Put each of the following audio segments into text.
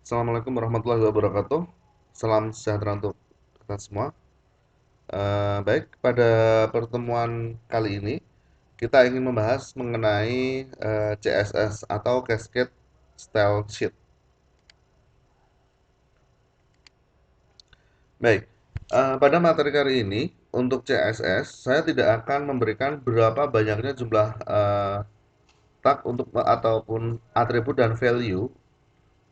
Assalamualaikum warahmatullahi wabarakatuh. Salam sejahtera untuk kita semua. Baik, pada pertemuan kali ini kita ingin membahas mengenai CSS atau Cascade Style Sheet. Baik, pada materi kali ini untuk CSS saya tidak akan memberikan berapa banyaknya jumlah tag untuk ataupun atribut dan value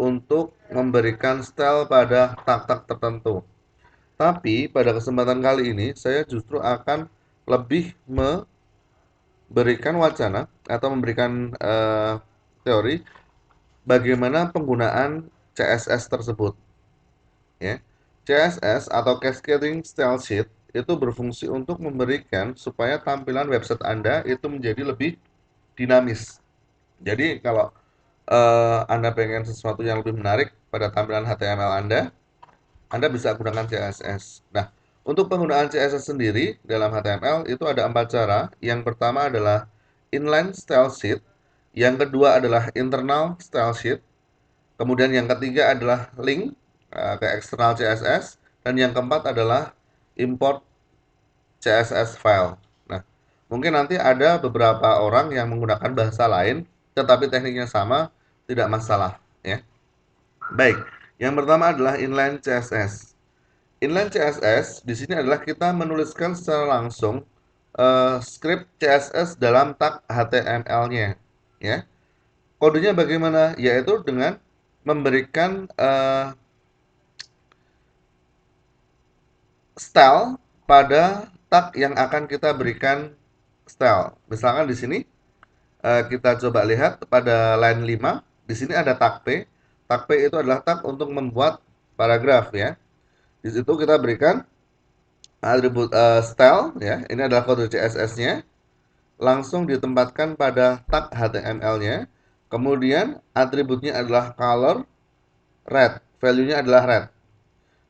untuk memberikan style pada tag-tag tertentu. Tapi pada kesempatan kali ini saya justru akan lebih memberikan wacana atau memberikan teori bagaimana penggunaan CSS tersebut. Ya. CSS atau Cascading Style Sheet itu berfungsi untuk memberikan supaya tampilan website Anda itu menjadi lebih dinamis. Jadi kalau Anda pengen sesuatu yang lebih menarik pada tampilan HTML Anda bisa gunakan CSS. Nah, untuk penggunaan CSS sendiri dalam HTML itu ada 4 cara. Yang pertama adalah inline style sheet, yang kedua adalah internal style sheet, kemudian yang ketiga adalah link ke eksternal CSS, dan yang keempat adalah import CSS file. Nah, mungkin nanti ada beberapa orang yang menggunakan bahasa lain, tetapi tekniknya sama, tidak masalah, ya. Baik, yang pertama adalah inline CSS. Inline CSS di sini adalah kita menuliskan secara langsung script CSS dalam tag HTML-nya, ya. Kodenya bagaimana? Yaitu dengan memberikan style pada tag yang akan kita berikan style. Misalkan di sini kita coba lihat pada line 5, di sini ada tag P. Tag P itu adalah tag untuk membuat paragraf, ya. Di situ kita berikan atribut style, ya. Ini adalah kode CSS-nya. Langsung ditempatkan pada tag HTML-nya. Kemudian atributnya adalah color red, value-nya adalah red.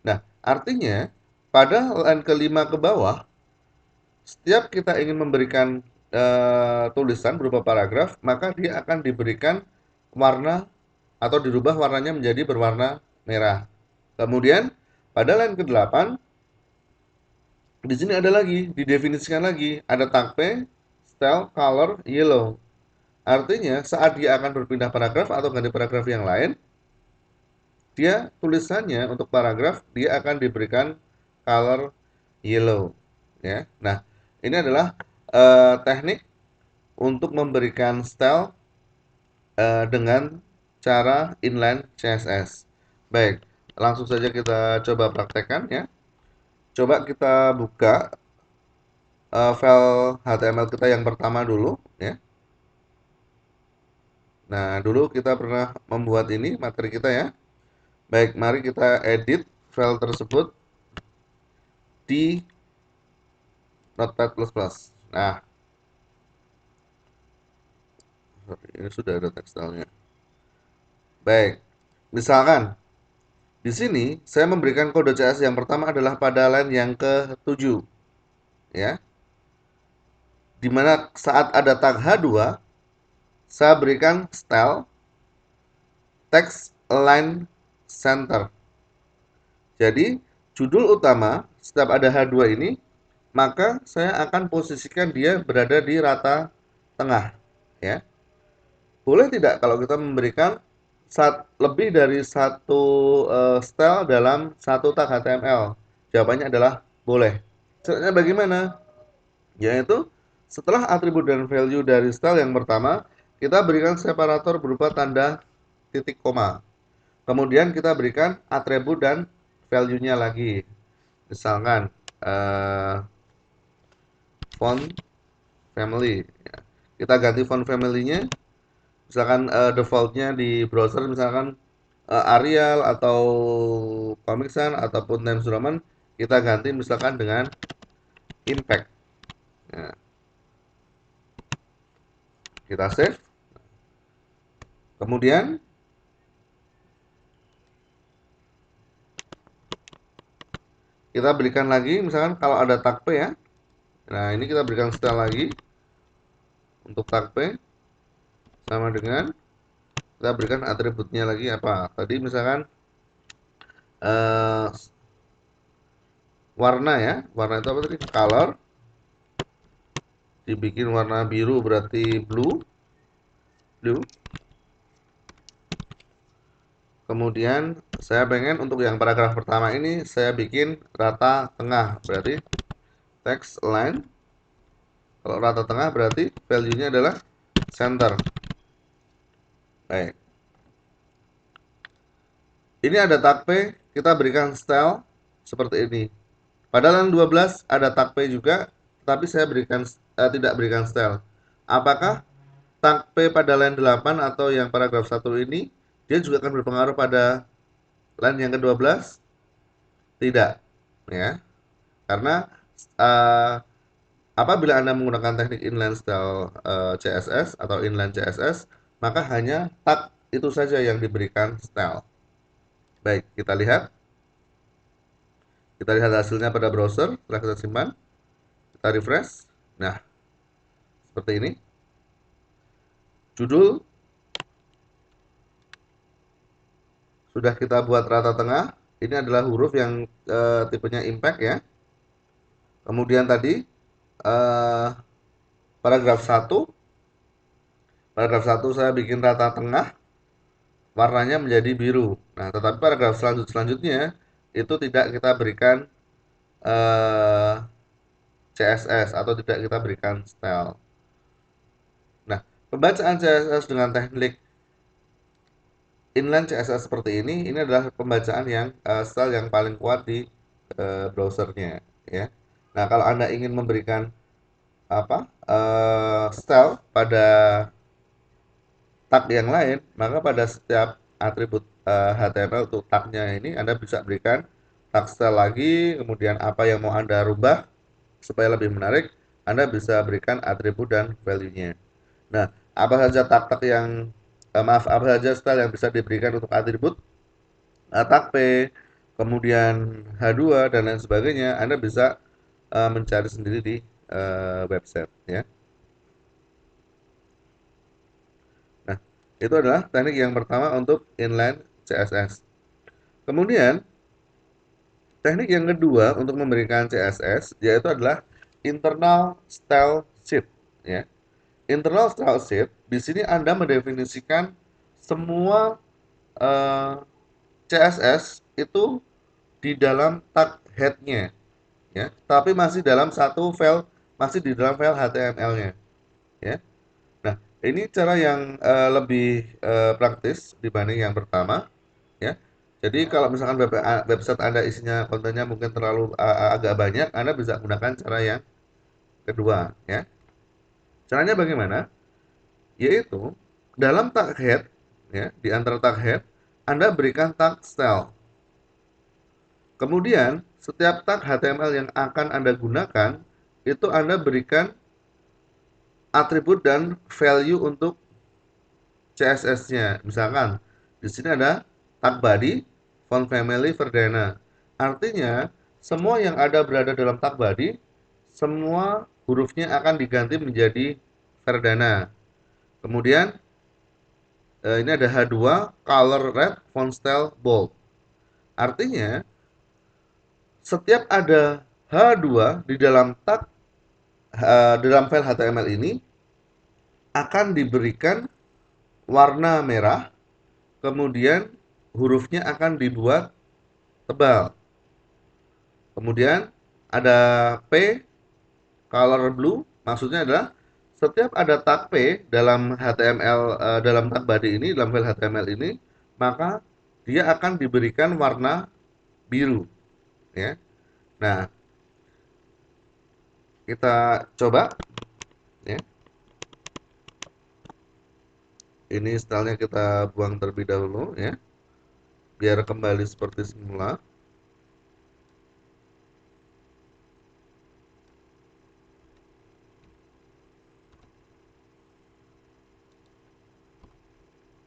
Nah, artinya pada line kelima ke bawah, setiap kita ingin memberikan tulisan berupa paragraf, maka dia akan diberikan warna atau dirubah warnanya menjadi berwarna merah. Kemudian pada line ke-8 di sini ada lagi, didefinisikan lagi, ada tag P, style, color, yellow. Artinya saat dia akan berpindah paragraf atau ganti paragraf yang lain, dia tulisannya untuk paragraf dia akan diberikan color yellow, ya. Nah, ini adalah teknik untuk memberikan style dengan cara inline CSS. Baik, langsung saja kita coba praktekkan, ya. Coba kita buka file HTML kita yang pertama dulu, ya. Nah, dulu kita pernah membuat ini materi kita, ya. Baik, mari kita edit file tersebut di Notepad++. Nah, ini sudah ada tekstilnya. Baik, misalkan di sini saya memberikan kode CSS yang pertama adalah pada line yang ke-7, ya. Dimana saat ada tag H2, saya berikan style text align center. Jadi, judul utama setiap ada H2 ini, maka saya akan posisikan dia berada di rata tengah, ya. Boleh tidak kalau kita memberikan lebih dari satu style dalam satu tag HTML? Jawabannya adalah boleh. Caranya bagaimana? Yaitu setelah atribut dan value dari style yang pertama, kita berikan separator berupa tanda titik koma. Kemudian kita berikan atribut dan value-nya lagi. Misalkan font family. Kita ganti font family-nya. Misalkan defaultnya di browser misalkan Arial atau Comic Sans ataupun Times Roman, kita ganti misalkan dengan Impact. Nah, kita save. Kemudian kita berikan lagi misalkan kalau ada tag P, ya. Nah, ini kita berikan style lagi untuk tag P sama dengan kita berikan atributnya lagi apa? Tadi misalkan eh, warna ya, warna itu apa tadi? Color, dibikin warna biru berarti blue. Kemudian saya pengen untuk yang paragraf pertama ini saya bikin rata tengah, berarti text align. Kalau rata tengah berarti value-nya adalah center. Baik. Ini ada tag P, kita berikan style seperti ini. Pada line 12 ada tag P juga, tapi saya tidak berikan style. Apakah tag P pada line 8 atau yang paragraf 1 ini dia juga akan berpengaruh pada line yang ke-12? Tidak, ya. Karena uh, apabila Anda menggunakan teknik inline style CSS atau inline CSS, maka hanya tag itu saja yang diberikan style. Baik, kita lihat. Kita lihat hasilnya pada browser, setelah kita simpan, kita refresh. Nah, seperti ini. Judul sudah kita buat rata tengah. Ini adalah huruf yang tipenya impact ya. Kemudian tadi eh, paragraf 1, paragraf 1 saya bikin rata tengah, warnanya menjadi biru. Nah, tetapi paragraf selanjutnya itu tidak kita berikan eh, CSS atau tidak kita berikan style. Nah, pembacaan CSS dengan teknik inline CSS seperti ini adalah pembacaan yang style yang paling kuat di browsernya ya. Nah, kalau Anda ingin memberikan apa style pada tag yang lain, maka pada setiap atribut HTML untuk tagnya ini Anda bisa berikan tag style lagi, kemudian apa yang mau Anda rubah supaya lebih menarik, Anda bisa berikan atribut dan value-nya. Nah, apa saja tag-tag yang apa saja style yang bisa diberikan untuk atribut tag P, kemudian H2 dan lain sebagainya, Anda bisa mencari sendiri di website ya. Nah, itu adalah teknik yang pertama untuk inline CSS. Kemudian, teknik yang kedua untuk memberikan CSS yaitu adalah internal style sheet ya. Internal style sheet di sini Anda mendefinisikan semua eh, CSS itu di dalam tag head-nya ya, tapi masih dalam satu file, masih di dalam file HTML-nya ya. Nah, ini cara yang lebih praktis dibanding yang pertama ya. Jadi kalau misalkan website Anda isinya kontennya mungkin terlalu agak banyak, Anda bisa gunakan cara yang kedua ya. Caranya bagaimana? Yaitu dalam tag head ya, di antara tag head Anda berikan tag style. Kemudian setiap tag HTML yang akan Anda gunakan itu Anda berikan atribut dan value untuk CSS-nya. Misalkan di sini ada tag body, font family, Verdana. Artinya semua yang ada berada dalam tag body, semua hurufnya akan diganti menjadi Verdana. Kemudian ini ada H2, color red, font style bold. Artinya setiap ada H2 di dalam tag dalam file HTML ini akan diberikan warna merah, kemudian hurufnya akan dibuat tebal. Kemudian ada P, color blue, maksudnya adalah setiap ada tag P dalam HTML dalam tag body ini, dalam file HTML ini, maka dia akan diberikan warna biru, ya. Nah, kita coba, ya. Ini stylenya kita buang terlebih dahulu, ya, biar kembali seperti semula.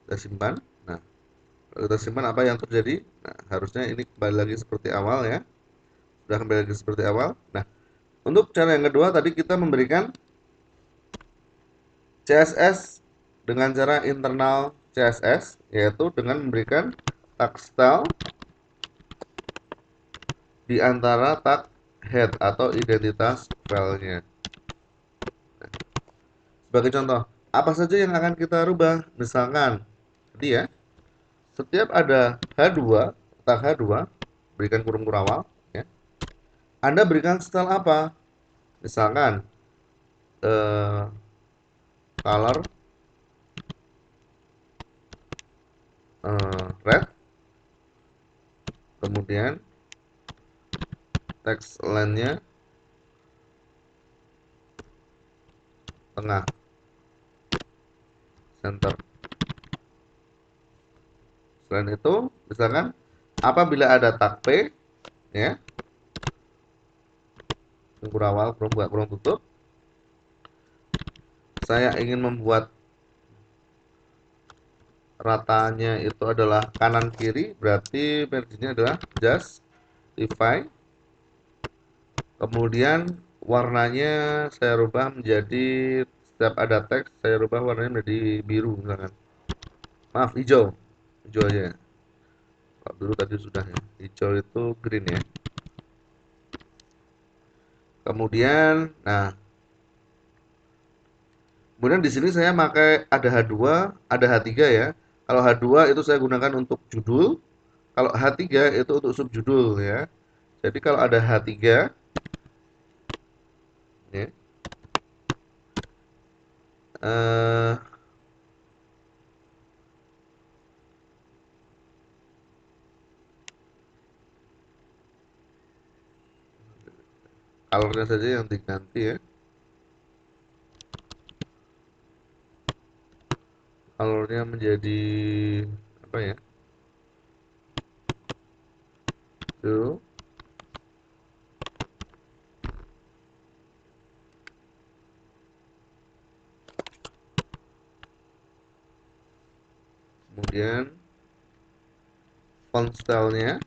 Kita simpan. Nah, kalau kita simpan apa yang terjadi? Nah, harusnya ini kembali lagi seperti awal ya. Sudah kembali lagi seperti awal. Nah, untuk cara yang kedua tadi kita memberikan CSS dengan cara internal CSS, yaitu dengan memberikan tag style di antara tag head atau identitas filenya. Sebagai contoh, apa saja yang akan kita rubah? Misalkan, tadi ya, setiap ada H2, tag H2, berikan kurung kurawal, ya. Anda berikan style apa? Misalkan, color red, kemudian text line-nya tengah, center. Selain itu, misalkan apabila ada tag P, ya, kurung awal, kurung tutup, saya ingin membuat ratanya itu adalah kanan kiri, berarti merginya adalah justify. Kemudian warnanya saya rubah menjadi, setiap ada teks saya rubah warnanya menjadi biru misalkan. Maaf, hijau. Hijau aja. Kalau dulu tadi sudah ya. Hijau itu green ya. Kemudian, nah, kemudian di sini saya pakai ada H2, ada H3 ya. Kalau H2 itu saya gunakan untuk judul, kalau H3 itu untuk subjudul ya. Jadi kalau ada H3 ya, eh, colornya saja yang diganti ya. Colornya menjadi apa ya? Tuh. Kemudian font stylenya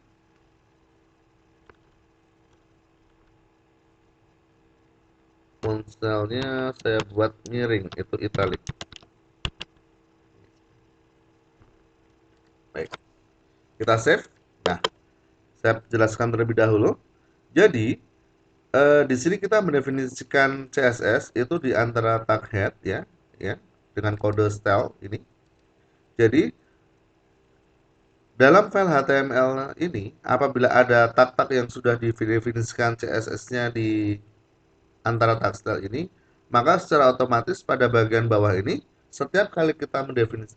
saya buat miring, itu italic. Baik, kita save. Nah, saya jelaskan terlebih dahulu. Jadi, di sini kita mendefinisikan CSS itu di antara tag head ya, ya, dengan kode style ini. Jadi, dalam file HTML ini, apabila ada tag-tag yang sudah didefinisikan CSS-nya di antara tag style ini, maka secara otomatis pada bagian bawah ini, setiap kali kita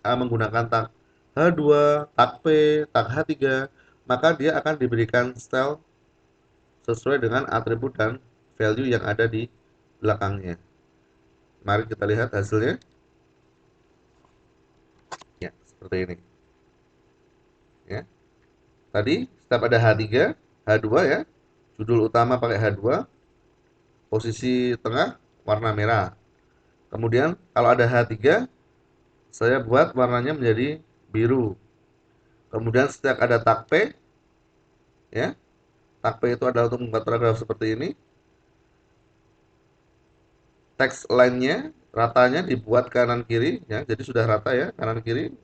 menggunakan tag H2, tag P, tag H3, maka dia akan diberikan style sesuai dengan atribut dan value yang ada di belakangnya. Mari kita lihat hasilnya. Ya, seperti ini. Ya. Tadi setiap ada H3, H2 ya. Judul utama pakai H2, posisi tengah warna merah. Kemudian kalau ada H3, saya buat warnanya menjadi biru. Kemudian setiap ada tag P, ya, tag P itu adalah untuk membuat paragraf seperti ini. Teks line-nya, ratanya dibuat kanan kiri, ya, jadi sudah rata ya, kanan kiri,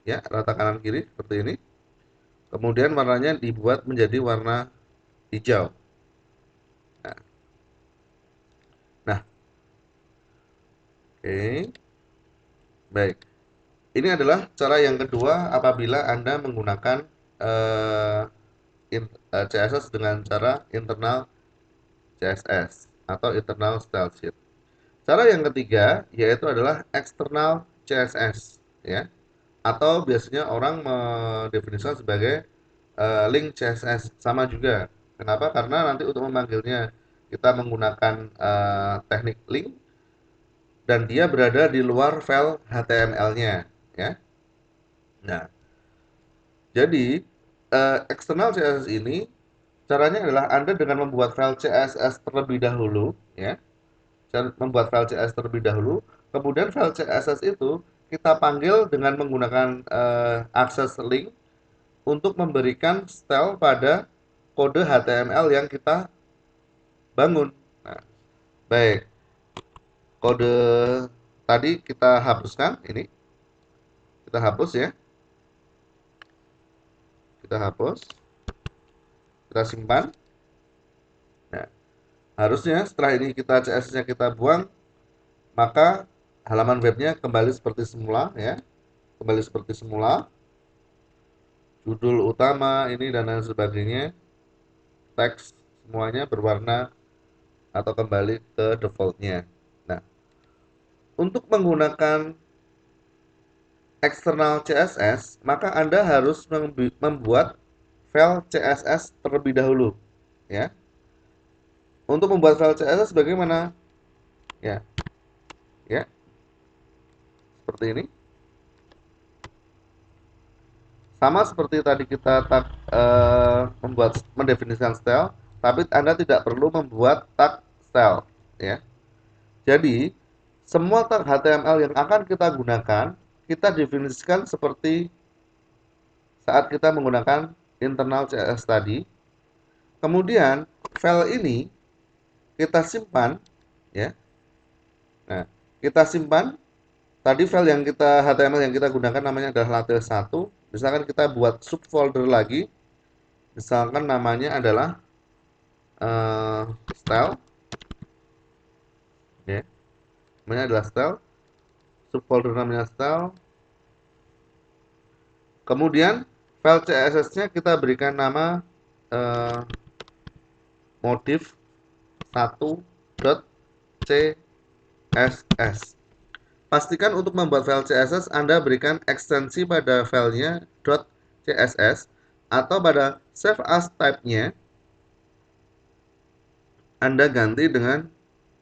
ya, rata kanan kiri seperti ini. Kemudian warnanya dibuat menjadi warna hijau. Nah, nah, oke, baik. Ini adalah cara yang kedua apabila Anda menggunakan eh, CSS dengan cara internal CSS atau internal style sheet. Cara yang ketiga yaitu adalah external CSS ya, atau biasanya orang mendefinisikan sebagai link CSS sama juga. Kenapa? Karena nanti untuk memanggilnya kita menggunakan teknik link dan dia berada di luar file HTML-nya ya. Nah, jadi external CSS ini caranya adalah Anda dengan membuat file CSS terlebih dahulu ya. Membuat file CSS terlebih dahulu, kemudian file CSS itu kita panggil dengan menggunakan akses link untuk memberikan style pada kode HTML yang kita bangun. Nah, baik, kode tadi kita hapuskan ini Kita hapus ya. Kita hapus. Kita simpan. Nah, harusnya setelah ini kita CSS-nya kita buang, maka halaman webnya kembali seperti semula ya. Kembali seperti semula. Judul utama ini dan lain sebagainya. Teks semuanya berwarna atau kembali ke defaultnya. Nah, untuk menggunakan eksternal CSS, maka Anda harus membuat file CSS terlebih dahulu, ya. Untuk membuat file CSS bagaimana? Ya, ya, seperti ini. Sama seperti tadi kita mendefinisikan style, tapi Anda tidak perlu membuat tag style, ya. Jadi, semua tag HTML yang akan kita gunakan, kita definisikan seperti saat kita menggunakan internal CSS tadi. Kemudian, file ini kita simpan, ya. Nah, kita simpan. Tadi file yang kita HTML yang kita gunakan namanya adalah latte1. Misalkan kita buat subfolder lagi. Misalkan namanya adalah style, ya. Namanya adalah style. Subfolder namanya style. Kemudian file CSS-nya kita berikan nama modif1.css. Pastikan untuk membuat file CSS Anda berikan ekstensi pada filenya .css atau pada save as type-nya Anda ganti dengan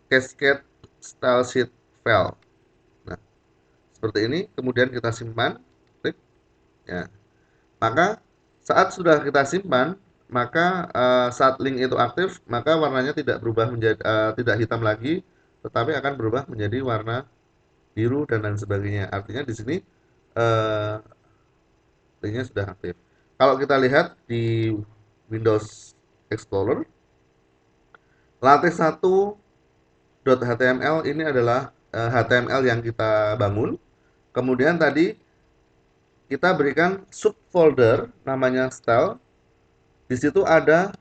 cascade style sheet file. Nah, seperti ini, kemudian kita simpan, klik, ya. Maka saat sudah kita simpan, maka saat link itu aktif, maka warnanya tidak berubah menjadi tidak hitam lagi, tetapi akan berubah menjadi warna biru dan lain sebagainya. Artinya di sini linknya sudah aktif. Kalau kita lihat di Windows Explorer, latte1.html ini adalah HTML yang kita bangun. Kemudian tadi kita berikan subfolder namanya style. Di situ ada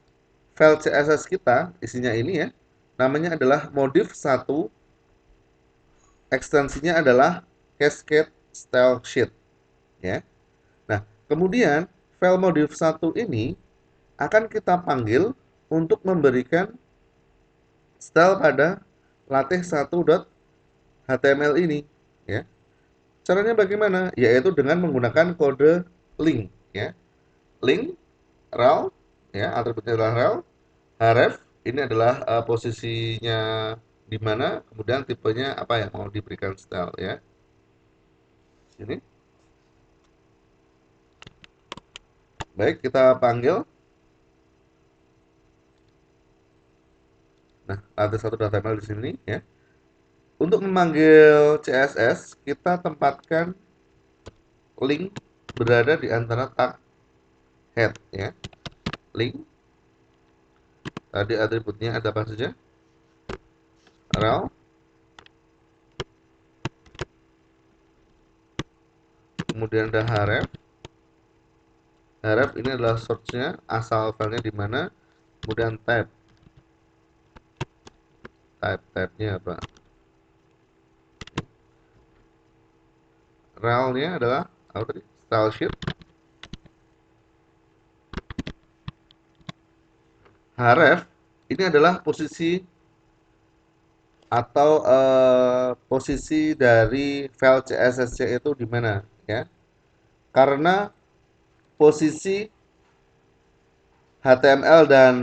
file CSS kita, isinya ini ya. Namanya adalah modif1, ekstensinya adalah cascade style sheet, ya. Nah, kemudian file modif1 ini akan kita panggil untuk memberikan style pada latte1.html ini, ya. Caranya bagaimana? Yaitu dengan menggunakan kode link, ya. Link rel, ya, atributnya adalah rel. Href ini adalah posisinya di mana, kemudian tipenya apa yang mau diberikan style, ya. Sini. Baik, kita panggil. Nah, ada satu HTML di sini, ya. Untuk memanggil CSS, kita tempatkan link berada di antara tag head, ya. Link. Tadi atributnya ada apa saja? Rel. Kemudian ada href. Href ini adalah source-nya, asal filenya di mana. Kemudian type. Type-nya apa? Rel-nya adalah apa tadi? Style sheet. Href ini adalah posisi atau posisi dari file CSS-nya itu di mana, ya. Karena posisi HTML dan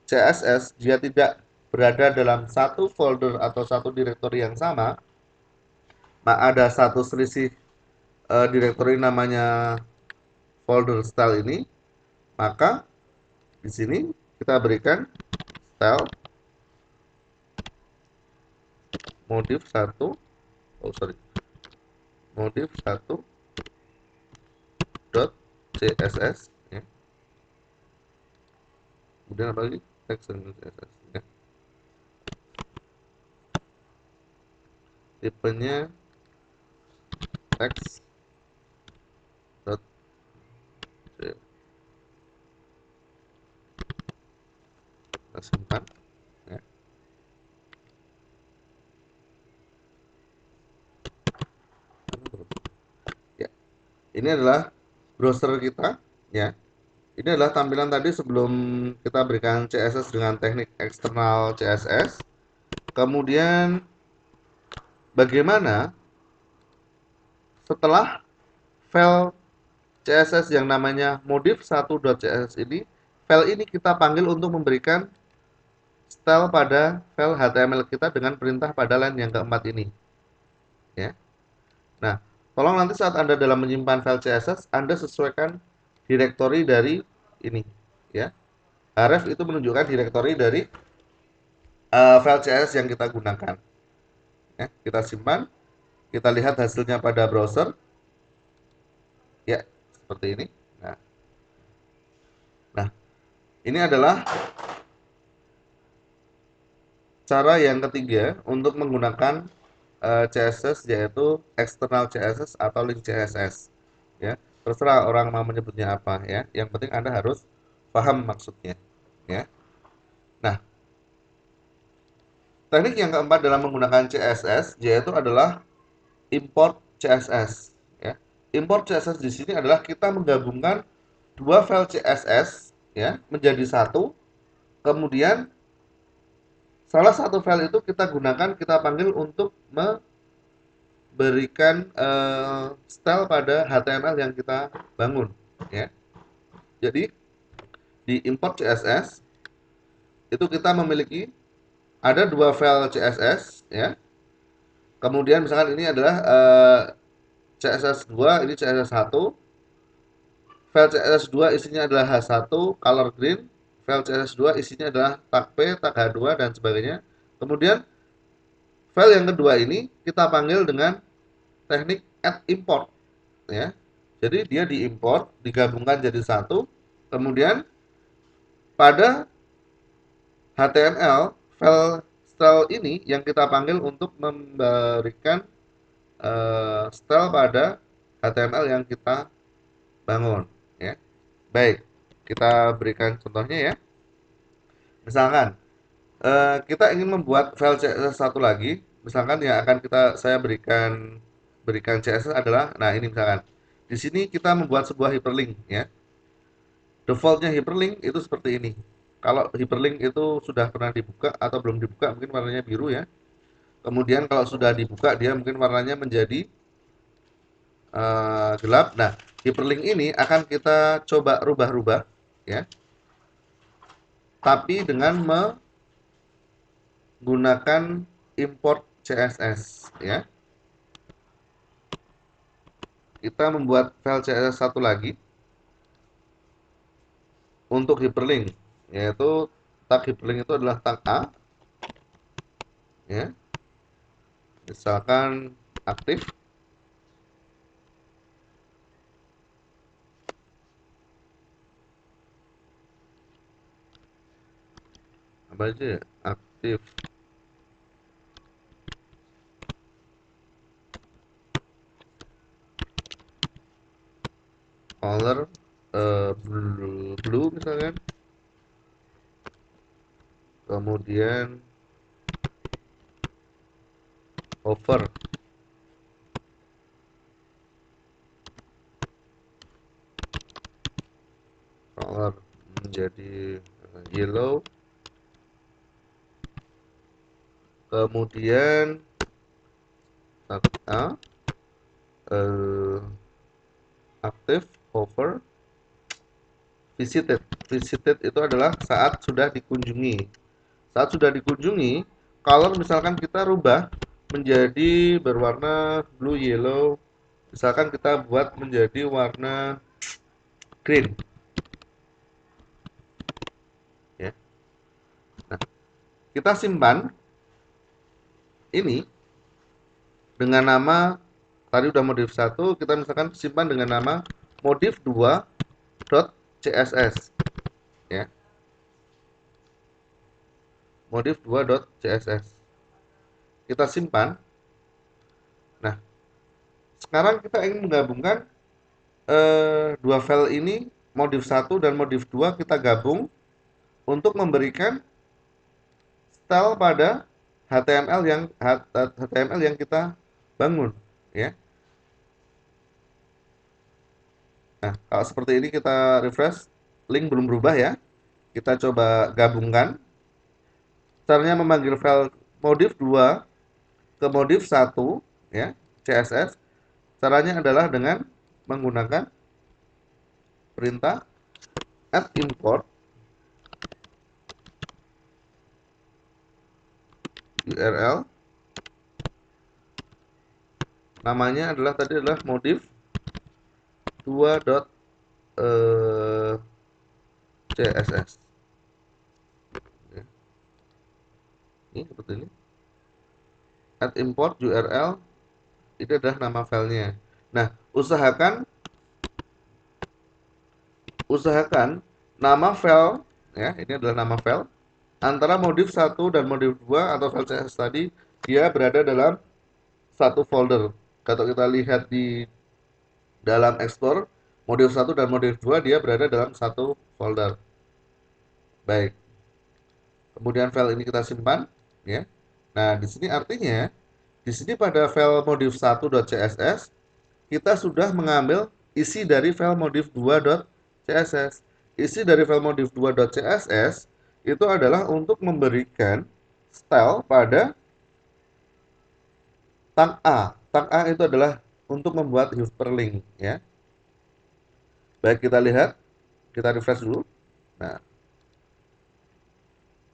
CSS dia tidak berada dalam satu folder atau satu direktori yang sama, ada satu selisih direktori namanya folder style ini, maka di sini kita berikan style modif1, oh sorry, modif1 .css, ya. Kemudian apa lagi? Text dan CSS, ya. Tipenya text Kita simpan ya. Ya, ini adalah browser kita ya. Ini adalah tampilan tadi sebelum kita berikan CSS dengan teknik eksternal CSS. Kemudian bagaimana setelah file CSS yang namanya modif1.css ini, file ini kita panggil untuk memberikan style pada file HTML kita dengan perintah pada line yang keempat ini ya. Nah, tolong nanti saat Anda dalam menyimpan file CSS, Anda sesuaikan direktori dari ini ya. Href itu menunjukkan direktori dari file CSS yang kita gunakan ya. Kita simpan, kita lihat hasilnya pada browser ya, seperti ini. Nah, nah ini adalah cara yang ketiga untuk menggunakan CSS, yaitu external CSS atau link CSS ya. Terserah orang mau menyebutnya apa ya, yang penting Anda harus paham maksudnya ya. Nah, teknik yang keempat dalam menggunakan CSS yaitu adalah import CSS ya. Import CSS di sini adalah kita menggabungkan dua file CSS ya menjadi satu, kemudian salah satu file itu kita gunakan, kita panggil untuk memberikan style pada HTML yang kita bangun ya. Jadi di import CSS itu kita memiliki ada dua file CSS ya. Kemudian misalkan ini adalah CSS 2, ini CSS 1. File CSS 2 isinya adalah H1 color green. File CSS 2 isinya adalah tag P, tag H2 dan sebagainya. Kemudian file yang kedua ini kita panggil dengan teknik add import ya. Jadi dia diimport, digabungkan jadi satu. Kemudian pada HTML file style ini yang kita panggil untuk memberikan style pada HTML yang kita bangun ya. Baik, kita berikan contohnya ya. Misalkan kita ingin membuat file CSS satu lagi, misalkan yang akan saya berikan CSS adalah, nah ini misalkan di sini kita membuat sebuah hyperlink ya. Defaultnya hyperlink itu seperti ini. Kalau hyperlink itu sudah pernah dibuka atau belum dibuka, mungkin warnanya biru ya. Kemudian kalau sudah dibuka, dia mungkin warnanya menjadi gelap. Nah, hyperlink ini akan kita coba rubah-rubah ya, tapi dengan menggunakan import CSS ya. Kita membuat file CSS satu lagi untuk hyperlink, yaitu tag hyperlink itu adalah tag A ya. Misalkan aktif. Apa aja ya? Aktif color blue misalkan. Kemudian over color menjadi yellow. Kemudian tag A aktif over visited. Visited itu adalah saat sudah dikunjungi. Saat sudah dikunjungi, color misalkan kita rubah menjadi berwarna blue yellow. Misalkan kita buat menjadi warna green. Ya. Nah, kita simpan ini dengan nama tadi udah modif 1, kita misalkan simpan dengan nama modif2.css ya. Modif2.css. Kita simpan. Nah, sekarang kita ingin menggabungkan dua file ini, modif 1 dan modif 2 kita gabung untuk memberikan style pada HTML yang kita bangun, ya. Nah, kalau seperti ini kita refresh, link belum berubah ya. Kita coba gabungkan. Caranya memanggil file modif 2 ke modif 1, ya, CSS. Caranya adalah dengan menggunakan perintah add import URL. Namanya adalah tadi adalah modif 2.css. Ini seperti ini. Add import URL, itu adalah nama filenya. Nah, usahakan nama file, ya, ini adalah nama file. Antara modif 1 dan modif 2 atau file CSS tadi, dia berada dalam satu folder. Kalau kita lihat di dalam Explorer, modif 1 dan modif 2 dia berada dalam satu folder. Baik. Kemudian file ini kita simpan, ya. Nah, di sini artinya di sini pada file modif1.css kita sudah mengambil isi dari file modif2.css. Isi dari file modif2.css itu adalah untuk memberikan style pada tag A. Tag A itu adalah untuk membuat hyperlink, ya. Baik, kita lihat, kita refresh dulu. Nah,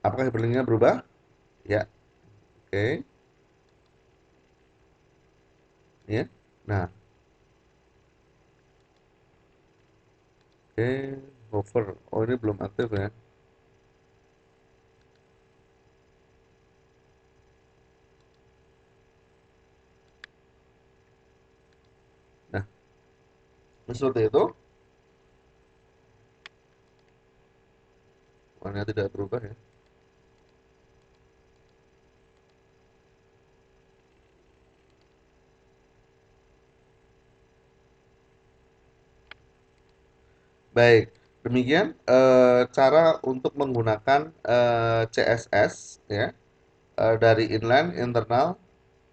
apakah hyperlinknya berubah? Ya, oke, ya. Nah, oke, hover. Oh, ini belum aktif ya. Nah, seperti itu. Warnanya tidak berubah ya. Baik, demikian cara untuk menggunakan CSS, ya, dari inline, internal,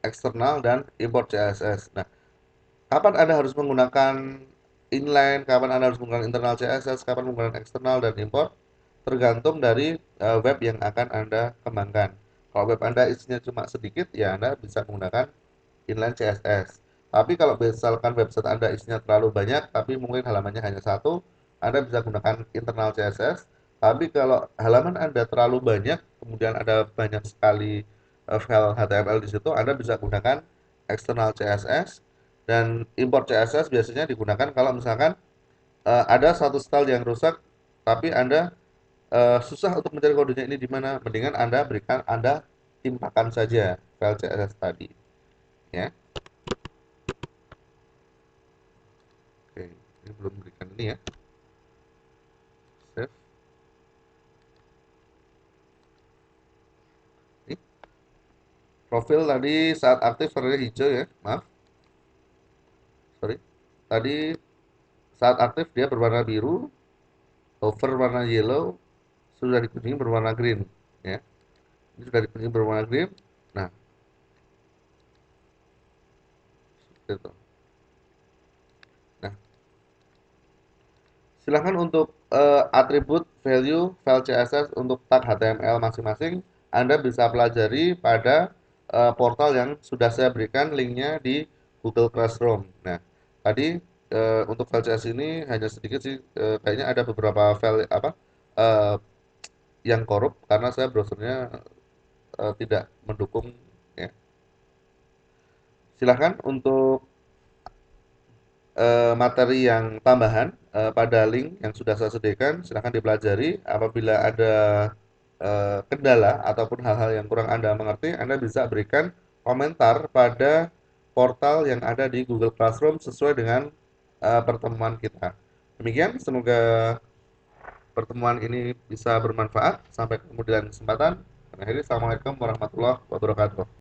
eksternal, dan import CSS. Nah, kapan Anda harus menggunakan inline, kapan Anda harus menggunakan internal CSS, kapan menggunakan eksternal dan import, tergantung dari web yang akan Anda kembangkan. Kalau web Anda isinya cuma sedikit, ya Anda bisa menggunakan inline CSS. Tapi kalau misalkan website Anda isinya terlalu banyak, tapi mungkin halamannya hanya satu, Anda bisa gunakan internal CSS. Tapi kalau halaman Anda terlalu banyak, kemudian ada banyak sekali file HTML di situ, Anda bisa gunakan external CSS. Dan import CSS biasanya digunakan kalau misalkan ada satu style yang rusak, tapi Anda susah untuk mencari kodenya ini di mana, mendingan Anda timpakan saja file CSS tadi, ya. Oke, ini belum berikan ini ya. Save. Ini profil tadi saat aktif warnanya hijau ya. Maaf, sorry. Tadi saat aktif dia berwarna biru, hover warna yellow, sudah dikunjungi berwarna green, ya. Ini sudah dikunjungi berwarna green. Nah, seperti itu. Nah, silahkan untuk atribut value file CSS untuk tag HTML masing-masing Anda bisa pelajari pada portal yang sudah saya berikan linknya di Google Classroom. Nah, tadi untuk file CSS ini hanya sedikit sih, kayaknya ada beberapa file apa eh, yang korup karena saya browsernya tidak mendukung, ya. Silahkan untuk materi yang tambahan pada link yang sudah saya sediakan, silahkan dipelajari. Apabila ada kendala ataupun hal-hal yang kurang Anda mengerti, Anda bisa berikan komentar pada portal yang ada di Google Classroom sesuai dengan pertemuan kita. Demikian, semoga pertemuan ini bisa bermanfaat. Sampai ketemu di lain kesempatan. Akhirnya, Assalamualaikum warahmatullahi wabarakatuh.